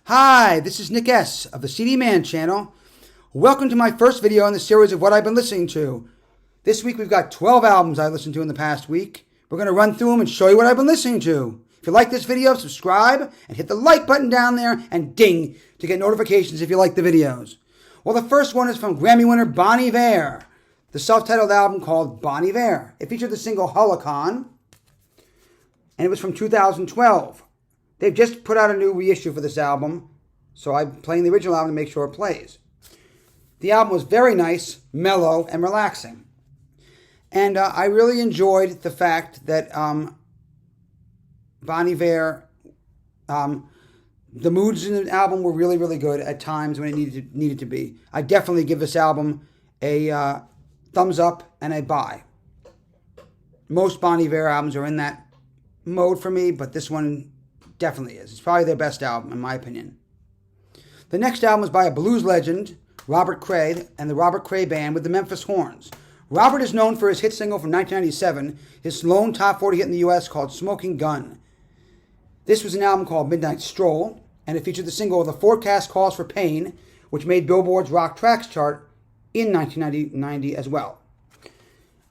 Hi, this is Nick S. of the CD Man channel. Welcome to my first video in the series of what I've been listening to. This week we've got 12 albums I listened to in the past week. We're going to run through them and show you what I've been listening to. If you like this video, subscribe and hit the like button down there and ding to get notifications if you like the videos. Well, the first one is from Grammy winner Bon Iver, the self-titled album called Bon Iver. It featured the single Helicon, and it was from 2012. They've just put out a new reissue for this album, so I'm playing the original album to make sure it plays. The album was very nice, mellow, and relaxing. And I really enjoyed the fact that Bon Iver, the moods in the album were really, really good at times when it needed to be. I definitely give this album a thumbs up and a buy. Most Bon Iver albums are in that mode for me, but this one definitely is. It's probably their best album, in my opinion. The next album is by a blues legend, Robert Cray, and the Robert Cray Band with the Memphis Horns. Robert is known for his hit single from 1997, his lone top 40 hit in the U.S. called Smoking Gun. This was an album called Midnight Stroll, and it featured the single The Forecast Calls for Pain, which made Billboard's Rock Tracks chart in 1990 as well.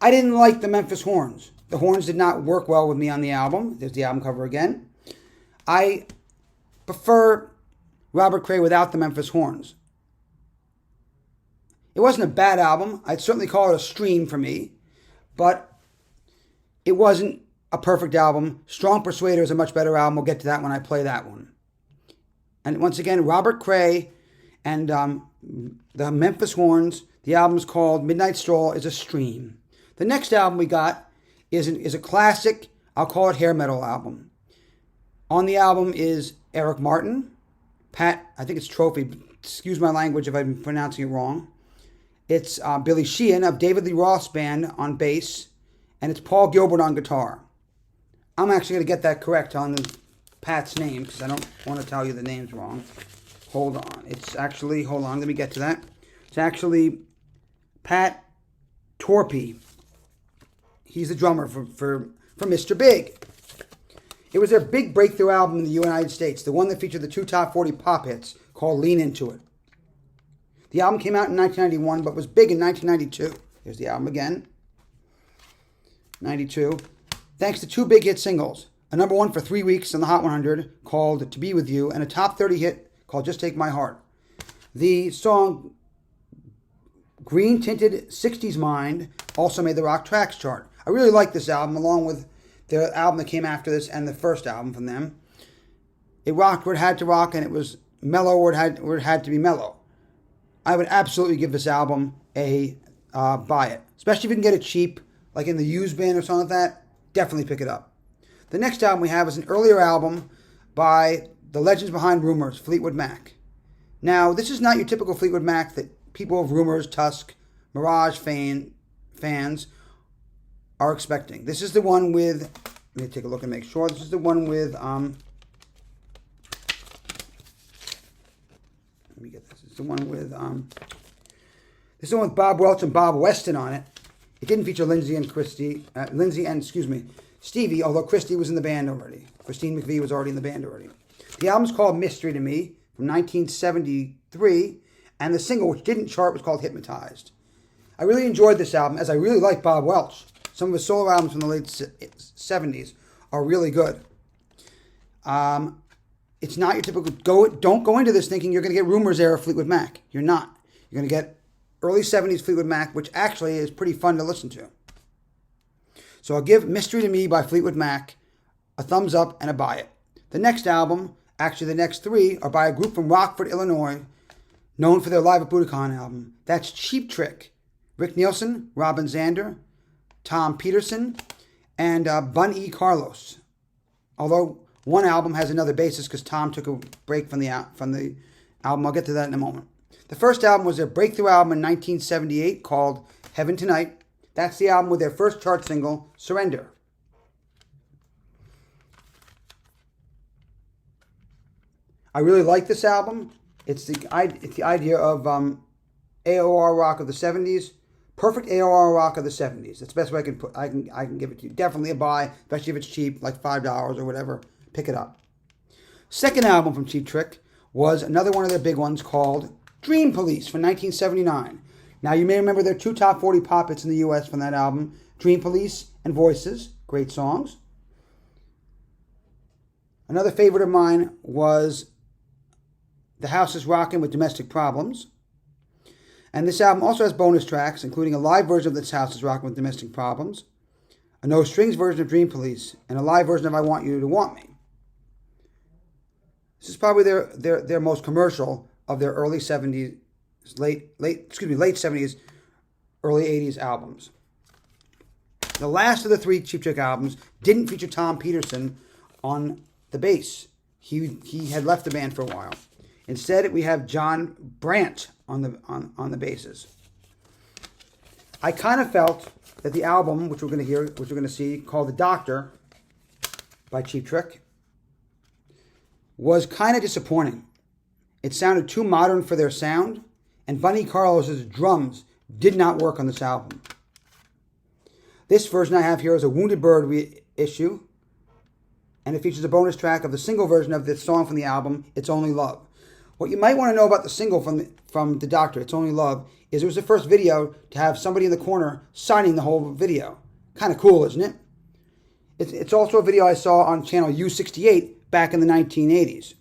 I didn't like the Memphis Horns. The horns did not work well with me on the album. There's the album cover again. I prefer Robert Cray without the Memphis Horns. It wasn't a bad album. I'd certainly call it a stream for me, but it wasn't a perfect album. Strong Persuader is a much better album. We'll get to that when I play that one. And once again, Robert Cray and the Memphis Horns. The album's called Midnight Stroll, is a stream. The next album we got is a classic, I'll call it hair metal album. On the album is Eric Martin, Pat, I think it's Trophy, excuse my language if I'm pronouncing it wrong. It's Billy Sheehan of David Lee Roth's band on bass, and it's Paul Gilbert on guitar. I'm actually going to get that correct on Pat's name, because I don't want to tell you the names wrong. Hold on. It's actually, hold on, let me get to that. It's actually Pat Torpey. He's the drummer for Mr. Big. It was their big breakthrough album in the United States, the one that featured the two top 40 pop hits called Lean Into It. The album came out in 1991, but was big in 1992. Here's the album again. 92. Thanks to two big hit singles, a number one for 3 weeks on the Hot 100 called To Be With You, and a top 30 hit called Just Take My Heart. The song Green Tinted 60s Mind also made the Rock Tracks chart. I really like this album, along with the album that came after this and the first album from them. It rocked where it had to rock, and it was mellow where it had to be mellow. I would absolutely give this album a buy it. Especially if you can get it cheap, like in the used bin or something like that. Definitely pick it up. The next album we have is an earlier album by the legends behind Rumors, Fleetwood Mac. Now, this is not your typical Fleetwood Mac that people of Rumors, Tusk, Mirage fans are expecting. This is the one with, let me take a look and make sure. This is the one with, let me get this. It's the one with, this is the one with Bob Welch and Bob Weston on it. It didn't feature Lindsay and Stevie, although Christie was in the band already. Christine McVie was already in the band already. The album's called Mystery to Me from 1973, and the single, which didn't chart, was called Hypnotized. I really enjoyed this album, as I really like Bob Welch. Some of his solo albums from the late 70s are really good. It's not your typical, don't go into this thinking you're going to get Rumors era Fleetwood Mac. You're not. You're going to get early 70s Fleetwood Mac, which actually is pretty fun to listen to. So I'll give Mystery to Me by Fleetwood Mac a thumbs up and a buy it. The next album, actually the next three, are by a group from Rockford, Illinois, known for their Live at Budokan album. That's Cheap Trick. Rick Nielsen, Robin Zander, Tom Peterson, and Bun E. Carlos. Although one album has another bassist because Tom took a break from the album. I'll get to that in a moment. The first album was their breakthrough album in 1978 called Heaven Tonight. That's the album with their first chart single, Surrender. I really like this album. It's the idea of AOR rock of the 70s. Perfect AOR rock of the 70s. That's the best way I can give it to you. Definitely a buy, especially if it's cheap, like $5 or whatever. Pick it up. Second album from Cheap Trick was another one of their big ones called Dream Police from 1979. Now, you may remember their two top 40 pop hits in the U.S. from that album, Dream Police and Voices. Great songs. Another favorite of mine was The House is Rockin' with Domestic Problems. And this album also has bonus tracks, including a live version of This House is Rockin' with Domestic Problems, a no-strings version of Dream Police, and a live version of I Want You to Want Me. This is probably their most commercial of their early 70s, late 70s, early 80s albums. The last of the three Cheap Trick albums didn't feature Tom Peterson on the bass. He had left the band for a while. Instead, we have John Brandt on the basses. I kind of felt that the album, which we're going to see, called The Doctor by Cheap Trick, was kind of disappointing. It sounded too modern for their sound, and Bunny Carlos's drums did not work on this album. This version I have here is a Wounded Bird reissue, and it features a bonus track of the single version of this song from the album, It's Only Love. What you might want to know about the single from The Doctor, It's Only Love, is it was the first video to have somebody in the corner signing the whole video. Kind of cool, isn't it? It's also a video I saw on channel U68 back in the 1980s.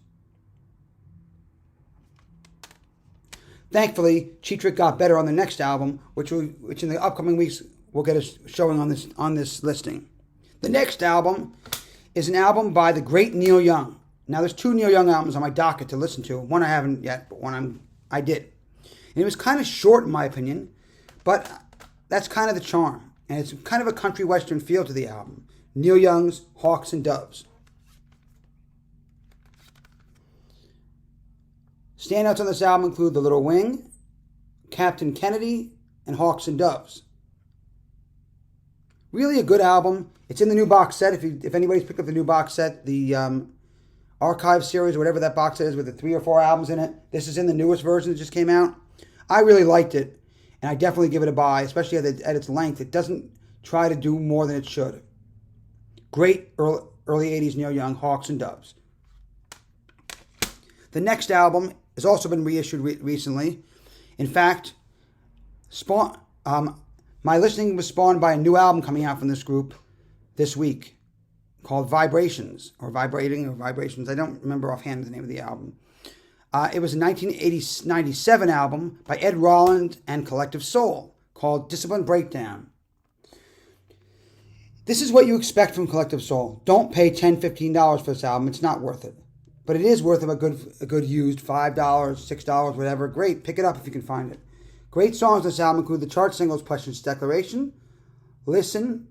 Thankfully, Cheap Trick got better on the next album, which in the upcoming weeks we'll get a showing on this listing. The next album is an album by the great Neil Young. Now, there's two Neil Young albums on my docket to listen to. One I haven't yet, but one I did. And it was kind of short, in my opinion, but that's kind of the charm. And it's kind of a country western feel to the album. Neil Young's Hawks and Doves. Standouts on this album include The Little Wing, Captain Kennedy, and Hawks and Doves. Really a good album. It's in the new box set. If anybody's picked up the new box set, the Archive series, or whatever that box set is with the 3 or 4 albums in it, this is in the newest version that just came out. I really liked it, and I definitely give it a buy, especially at its length. It doesn't try to do more than it should. Great early 80s Neil Young, Hawks and Doves. The next album has also been reissued recently. In fact, my listening was spawned by a new album coming out from this group this week called Vibrations, or Vibrating, or Vibrations. I don't remember offhand the name of the album. It was a 1997 album by Ed Roland and Collective Soul called Discipline Breakdown. This is what you expect from Collective Soul. Don't pay $10, $15 for this album. It's not worth it. But it is worth a good used $5, $6, whatever. Great. Pick it up if you can find it. Great songs on this album include the chart singles Questions Declaration, Listen,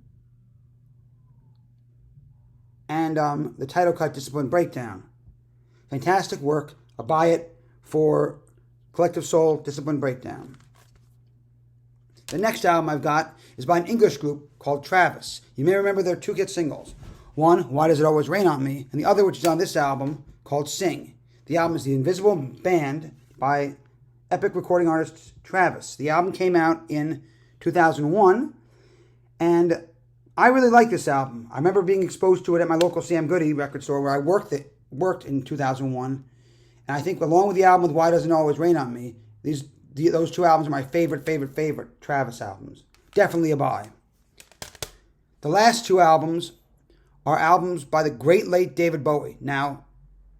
and the title cut Discipline Breakdown. Fantastic work. I'll buy it for Collective Soul, Discipline Breakdown. The next album I've got is by an English group called Travis. You may remember their 2 hit singles. One, Why Does It Always Rain on Me, and the other, which is on this album, called Sing. The album is The Invisible Band by epic recording artist Travis. The album came out in 2001, and I really like this album. I remember being exposed to it at my local Sam Goody record store where I worked in 2001. And I think along with the album with Why Doesn't It Always Rain on Me, those 2 albums are my favorite Travis albums. Definitely a buy. The last 2 albums are albums by the great late David Bowie. Now,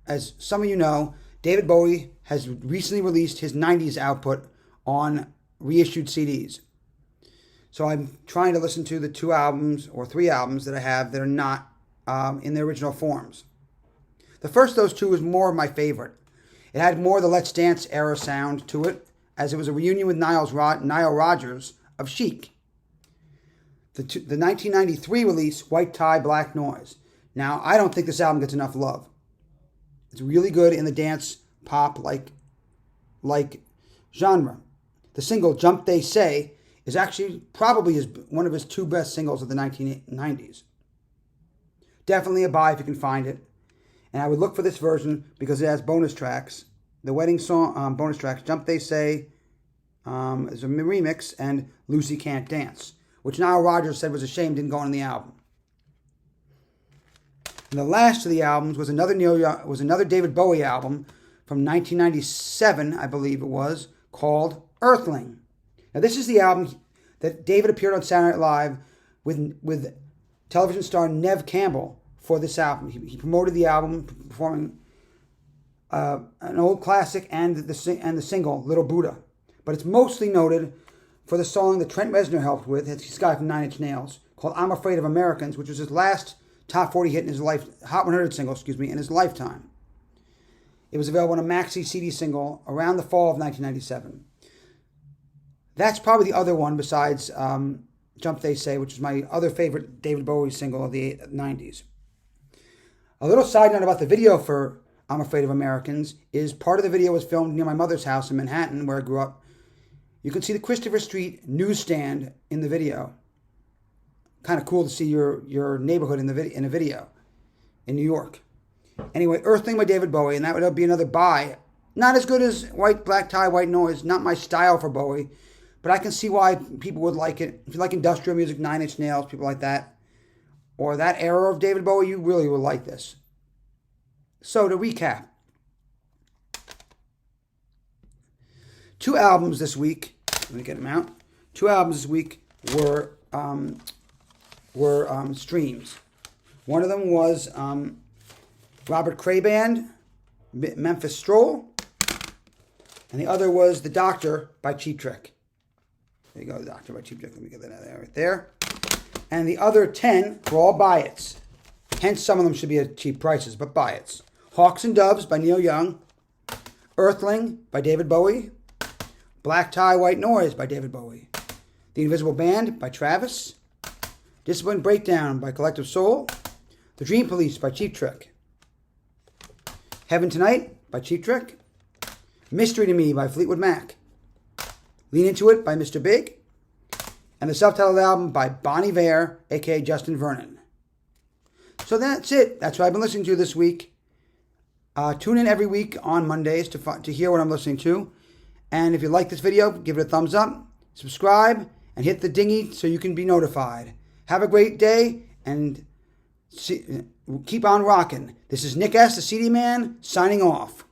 as some of you know, David Bowie has recently released his 90s output on reissued CDs. So I'm trying to listen to the 2 albums or 3 albums that I have that are not in their original forms. The first of those 2 was more of my favorite. It had more of the Let's Dance era sound to it, as it was a reunion with Nile Rodgers of Chic. The 1993 release, White Tie, Black Noise. Now, I don't think this album gets enough love. It's really good in the dance pop like genre. The single Jump They Say is actually probably one of his 2 best singles of the 1990s. Definitely a buy if you can find it. And I would look for this version because it has bonus tracks. The wedding song bonus tracks, Jump They Say, is a remix, and Lucy Can't Dance, which Nile Rodgers said was a shame didn't go on the album. And the last of the albums was another David Bowie album from 1997, I believe it was, called Earthling. Now, this is the album that David appeared on Saturday Night Live with television star Neve Campbell for this album. He promoted the album, performing an old classic and the single Little Buddha. But it's mostly noted for the song that Trent Reznor helped with. It's this guy from Nine Inch Nails called "I'm Afraid of Americans," which was his last top 40 hit in his life, Hot 100 single, in his lifetime. It was available on a maxi CD single around the fall of 1997. That's probably the other one besides Jump They Say, which is my other favorite David Bowie single of the 90s. A little side note about the video for I'm Afraid of Americans is part of the video was filmed near my mother's house in Manhattan, where I grew up. You can see the Christopher Street newsstand in the video. Kind of cool to see your neighborhood in a video in New York. Anyway, Earthling by David Bowie, and that would be another buy. Not as good as Black Tie, White Noise. Not my style for Bowie, but I can see why people would like it. If you like industrial music, Nine Inch Nails, people like that, or that era of David Bowie, you really will like this. So to recap, 2 albums this week. Let me get them out. 2 albums this week were streams. One of them was Robert Cray Band, Memphis Stroll, and the other was The Doctor by Cheap Trick. There you go, The Doctor by Cheap Trick. Let me get that out right there. And the other 10 were all buy-its. Hence, some of them should be at cheap prices, but buy-its. Hawks and Doves by Neil Young, Earthling by David Bowie, Black Tie, White Noise by David Bowie, The Invisible Band by Travis, Discipline Breakdown by Collective Soul, The Dream Police by Cheap Trick, Heaven Tonight by Cheap Trick, Mystery to Me by Fleetwood Mac, Lean Into It by Mr. Big, and the self-titled album by Bon Iver, a.k.a. Justin Vernon. So that's it. That's what I've been listening to this week. Tune in every week on Mondays to hear what I'm listening to. And if you like this video, give it a thumbs up, subscribe, and hit the dingy so you can be notified. Have a great day, and keep on rocking. This is Nick S., the CD Man, signing off.